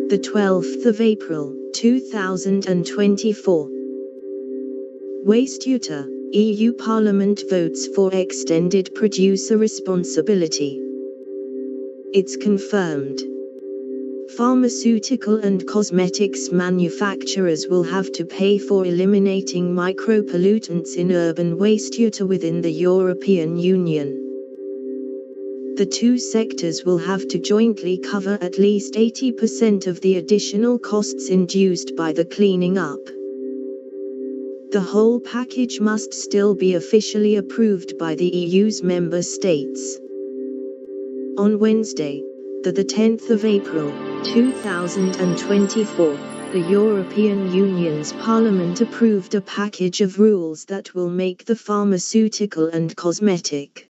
The 12th of April, 2024. Wastewater, EU Parliament votes for extended producer responsibility. It's confirmed. Pharmaceutical and cosmetics manufacturers will have to pay for eliminating micropollutants in urban wastewater within the European Union. The two sectors will have to jointly cover at least 80% of the additional costs induced by the cleaning up. The whole package must still be officially approved by the EU's member states. On Wednesday, the 10th of April, 2024, the European Union's Parliament approved a package of rules that will make the pharmaceutical and cosmetic